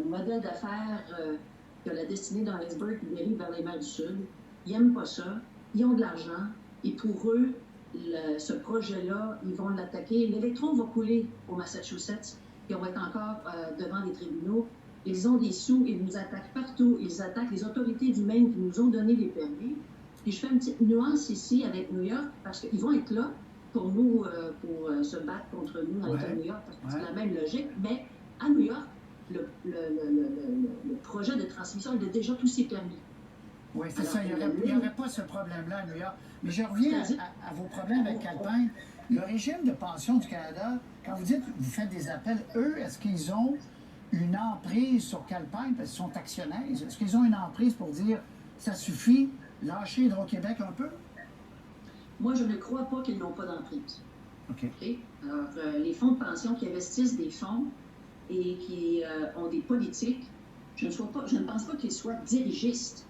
modèle d'affaires que la destinée dans l'iceberg qui dérive vers les mers du Sud. Ils n'aiment pas ça. Ils ont de l'argent. Et pour eux, ce projet-là, ils vont l'attaquer. L'électron va couler au Massachusetts, puis on va être encore devant les tribunaux. Ils ont des sous, ils nous attaquent partout. Ils attaquent les autorités du Maine qui nous ont donné les permis. Puis je fais une petite nuance ici avec New York, parce qu'ils vont être là pour nous, pour se battre contre nous dans l'État de New York, parce que c'est la même logique. Mais à New York, le projet de transmission, il a déjà tous ses permis. Oui, c'est ça. Il n'y aurait pas ce problème-là à New York. Mais je reviens à vos problèmes avec Calpine. Le régime de pension du Canada, quand vous dites que vous faites des appels, eux, est-ce qu'ils ont une emprise sur Calpine, parce qu'ils sont actionnaires? Est-ce qu'ils ont une emprise pour dire ça suffit, lâcher Hydro-Québec un peu? Moi, je ne crois pas qu'ils n'ont pas d'emprise. OK. Okay? Alors, les fonds de pension qui investissent des fonds et qui ont des politiques, je ne pense pas qu'ils soient dirigistes.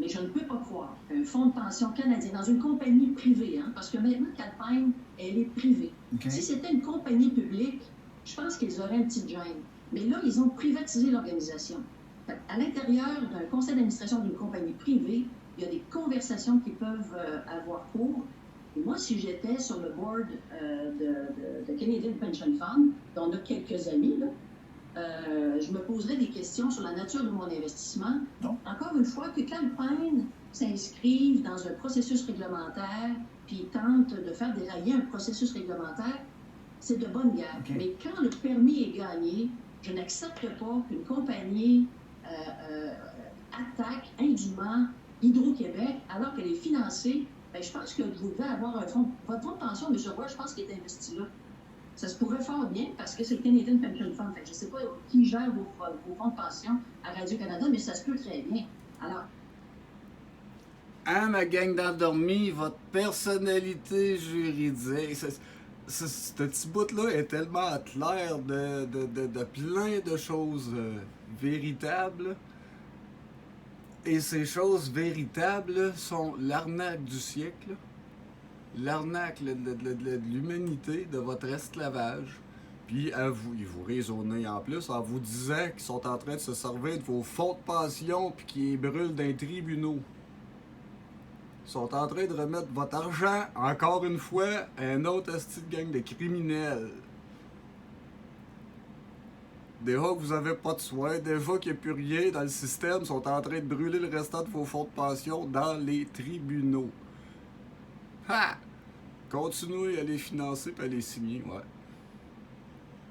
Mais je ne peux pas croire qu'un fonds de pension canadien, dans une compagnie privée, parce que maintenant, Calpine, elle est privée. Okay. Si c'était une compagnie publique, je pense qu'ils auraient une petite gêne. Mais là, ils ont privatisé l'organisation. À l'intérieur d'un conseil d'administration d'une compagnie privée, il y a des conversations qui peuvent avoir cours. Et moi, si j'étais sur le board de Canadian Pension Fund, dont on a quelques amis, là, je me poserais des questions sur la nature de mon investissement. Non. Encore une fois, que Calpine s'inscrive dans un processus réglementaire puis tente de faire dérailler un processus réglementaire, c'est de bonne guerre. Okay. Mais quand le permis est gagné, je n'accepte pas qu'une compagnie attaque indûment Hydro-Québec alors qu'elle est financée. Bien, je pense que vous devez avoir votre fonds de pension, M. Roy, je pense qu'il est investi là. Ça se pourrait fort bien parce que c'est le Canadian Pension Fund. Fait que je ne sais pas qui gère vos fonds de pension à Radio-Canada, mais ça se peut très bien. Alors. Hein, ma gang d'endormis, votre personnalité juridique. Ce petit bout-là est tellement clair de plein de choses véritables. Et ces choses véritables sont l'arnaque du siècle. L'arnaque de l'humanité, de votre esclavage, puis à vous, ils vous raisonnez en plus en vous disant qu'ils sont en train de se servir de vos fonds de pension puis qu'ils brûlent dans les tribunaux. Ils sont en train de remettre votre argent, encore une fois, à un autre asti de gang de criminels. Déjà que vous n'avez pas de soins, déjà qu'il n'y a plus rien dans le système, ils sont en train de brûler le restant de vos fonds de pension dans les tribunaux. Ha! Continuez à les financer et à les signer, ouais.